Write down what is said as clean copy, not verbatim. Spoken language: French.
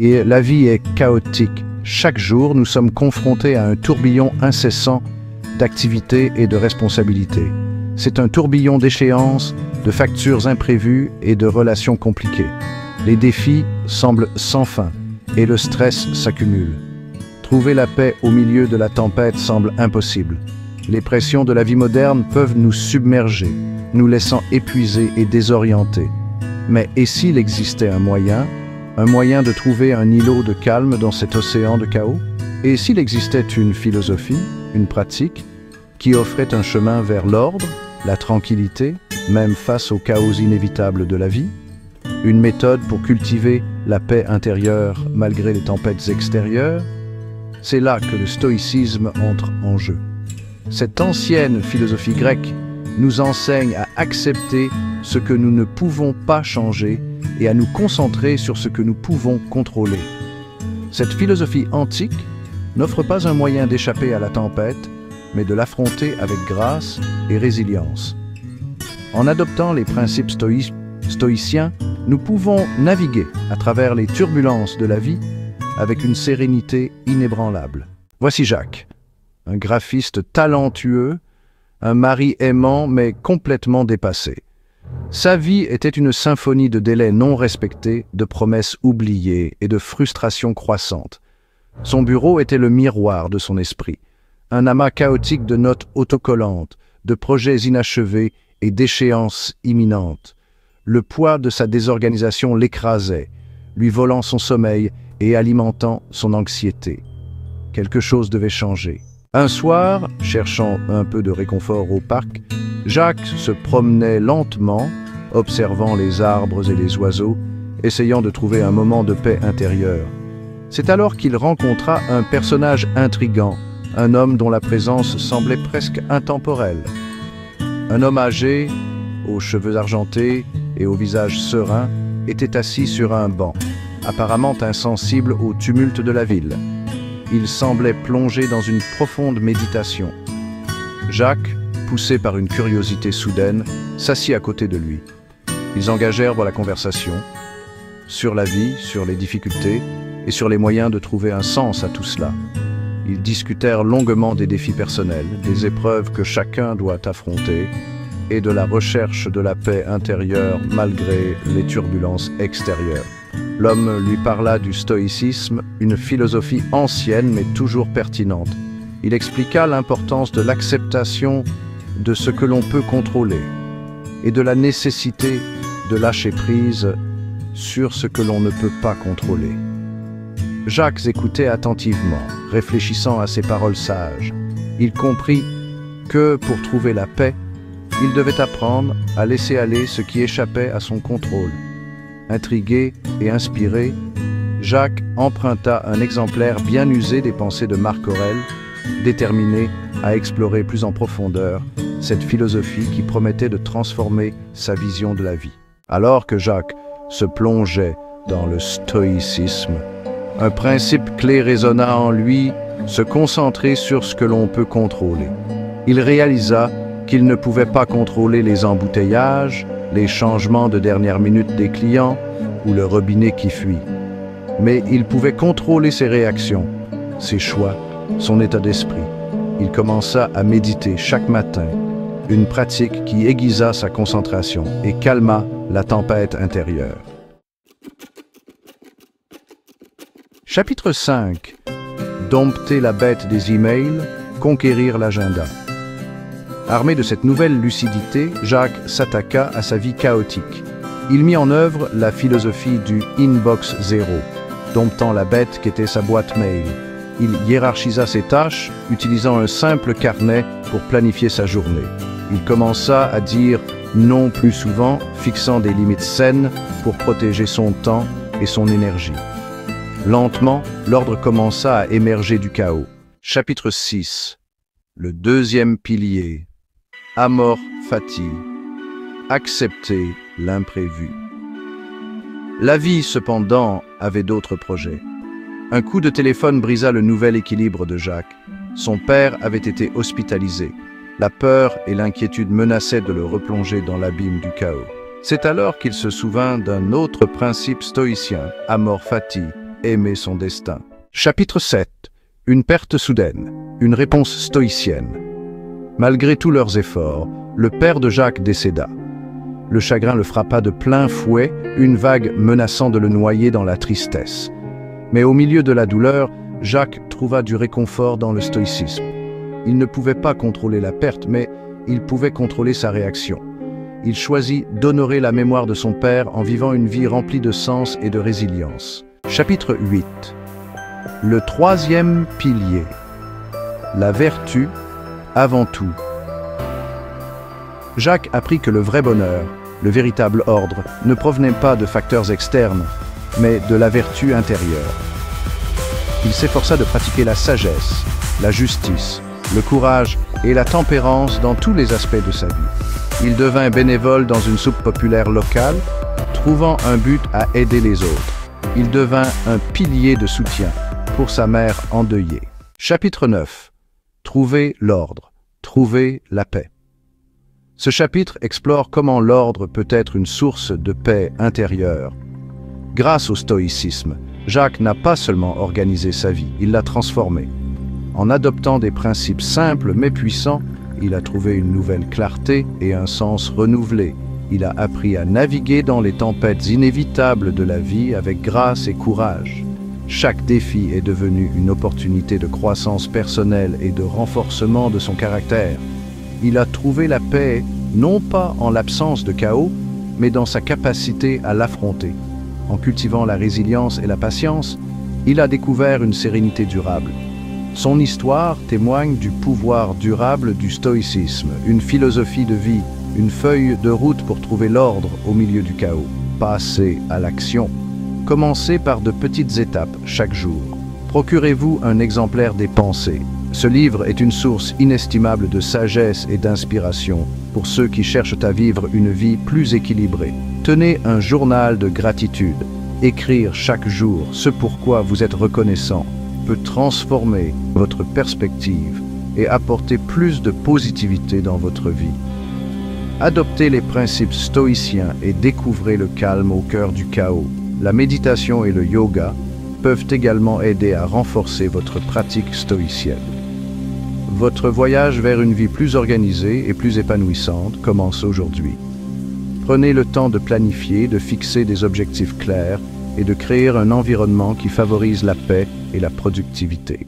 Et la vie est chaotique. Chaque jour, nous sommes confrontés à un tourbillon incessant d'activités et de responsabilités. C'est un tourbillon d'échéances, de factures imprévues et de relations compliquées. Les défis semblent sans fin et le stress s'accumule. Trouver la paix au milieu de la tempête semble impossible. Les pressions de la vie moderne peuvent nous submerger, nous laissant épuisés et désorientés. Mais et s'il existait un moyen de trouver un îlot de calme dans cet océan de chaos? Et s'il existait une philosophie, une pratique, qui offrait un chemin vers l'ordre, la tranquillité, même face aux chaos inévitables de la vie? Une méthode pour cultiver la paix intérieure malgré les tempêtes extérieures? C'est là que le stoïcisme entre en jeu. Cette ancienne philosophie grecque nous enseigne à accepter ce que nous ne pouvons pas changer et à nous concentrer sur ce que nous pouvons contrôler. Cette philosophie antique n'offre pas un moyen d'échapper à la tempête, mais de l'affronter avec grâce et résilience. En adoptant les principes stoïciens, nous pouvons naviguer à travers les turbulences de la vie avec une sérénité inébranlable. Voici Jacques, un graphiste talentueux, un mari aimant mais complètement dépassé. Sa vie était une symphonie de délais non respectés, de promesses oubliées et de frustrations croissantes. Son bureau était le miroir de son esprit, un amas chaotique de notes autocollantes, de projets inachevés et d'échéances imminentes. Le poids de sa désorganisation l'écrasait, lui volant son sommeil et alimentant son anxiété. Quelque chose devait changer. Un soir, cherchant un peu de réconfort au parc, Jacques se promenait lentement, observant les arbres et les oiseaux, essayant de trouver un moment de paix intérieure. C'est alors qu'il rencontra un personnage intrigant, un homme dont la présence semblait presque intemporelle. Un homme âgé, aux cheveux argentés et au visage serein, était assis sur un banc, apparemment insensible au tumulte de la ville. Il semblait plongé dans une profonde méditation. Jacques, poussé par une curiosité soudaine, s'assit à côté de lui. Ils engagèrent la conversation sur la vie, sur les difficultés et sur les moyens de trouver un sens à tout cela. Ils discutèrent longuement des défis personnels, des épreuves que chacun doit affronter et de la recherche de la paix intérieure malgré les turbulences extérieures. L'homme lui parla du stoïcisme, une philosophie ancienne mais toujours pertinente. Il expliqua l'importance de l'acceptation de ce que l'on peut contrôler et de la nécessité de lâcher prise sur ce que l'on ne peut pas contrôler. Jacques écoutait attentivement, réfléchissant à ces paroles sages. Il comprit que, pour trouver la paix, il devait apprendre à laisser aller ce qui échappait à son contrôle. Intrigué et inspiré, Jacques emprunta un exemplaire bien usé des pensées de Marc Aurèle, déterminé à explorer plus en profondeur cette philosophie qui promettait de transformer sa vision de la vie. Alors que Jacques se plongeait dans le stoïcisme, un principe clé résonna en lui, se concentrer sur ce que l'on peut contrôler. Il réalisa qu'il ne pouvait pas contrôler les embouteillages, les changements de dernière minute des clients ou le robinet qui fuit. Mais il pouvait contrôler ses réactions, ses choix, son état d'esprit. Il commença à méditer chaque matin, une pratique qui aiguisa sa concentration et calma la tempête intérieure. Chapitre 5. Dompter la bête des emails, conquérir l'agenda. Armé de cette nouvelle lucidité, Jacques s'attaqua à sa vie chaotique. Il mit en œuvre la philosophie du Inbox Zéro, domptant la bête qu'était sa boîte mail. Il hiérarchisa ses tâches, utilisant un simple carnet pour planifier sa journée. Il commença à dire non plus souvent, fixant des limites saines pour protéger son temps et son énergie. Lentement, l'ordre commença à émerger du chaos. Chapitre 6. Le deuxième pilier. Amor fati. Accepter l'imprévu. La vie, cependant, avait d'autres projets. Un coup de téléphone brisa le nouvel équilibre de Jacques. Son père avait été hospitalisé. La peur et l'inquiétude menaçaient de le replonger dans l'abîme du chaos. C'est alors qu'il se souvint d'un autre principe stoïcien, amor fati, aimer son destin. Chapitre 7. Une perte soudaine. Une réponse stoïcienne. Malgré tous leurs efforts, le père de Jacques décéda. Le chagrin le frappa de plein fouet, une vague menaçant de le noyer dans la tristesse. Mais au milieu de la douleur, Jacques trouva du réconfort dans le stoïcisme. Il ne pouvait pas contrôler la perte, mais il pouvait contrôler sa réaction. Il choisit d'honorer la mémoire de son père en vivant une vie remplie de sens et de résilience. Chapitre 8. Le troisième pilier. La vertu avant tout. Jacques apprit que le vrai bonheur, le véritable ordre, ne provenait pas de facteurs externes, mais de la vertu intérieure. Il s'efforça de pratiquer la sagesse, la justice, le courage et la tempérance dans tous les aspects de sa vie. Il devint bénévole dans une soupe populaire locale, trouvant un but à aider les autres. Il devint un pilier de soutien pour sa mère endeuillée. Chapitre 9. Trouver l'ordre, trouver la paix. Ce chapitre explore comment l'ordre peut être une source de paix intérieure. Grâce au stoïcisme, Jacques n'a pas seulement organisé sa vie, il l'a transformée. En adoptant des principes simples mais puissants, il a trouvé une nouvelle clarté et un sens renouvelé. Il a appris à naviguer dans les tempêtes inévitables de la vie avec grâce et courage. Chaque défi est devenu une opportunité de croissance personnelle et de renforcement de son caractère. Il a trouvé la paix, non pas en l'absence de chaos, mais dans sa capacité à l'affronter. En cultivant la résilience et la patience, il a découvert une sérénité durable. Son histoire témoigne du pouvoir durable du stoïcisme, une philosophie de vie, une feuille de route pour trouver l'ordre au milieu du chaos. Passez à l'action. Commencez par de petites étapes chaque jour. Procurez-vous un exemplaire des Pensées. Ce livre est une source inestimable de sagesse et d'inspiration pour ceux qui cherchent à vivre une vie plus équilibrée. Tenez un journal de gratitude. Écrire chaque jour ce pourquoi vous êtes reconnaissant peut transformer votre perspective et apporter plus de positivité dans votre vie. Adoptez les principes stoïciens et découvrez le calme au cœur du chaos. La méditation et le yoga peuvent également aider à renforcer votre pratique stoïcienne. Votre voyage vers une vie plus organisée et plus épanouissante commence aujourd'hui. Prenez le temps de planifier, de fixer des objectifs clairs et de créer un environnement qui favorise la paix et la productivité.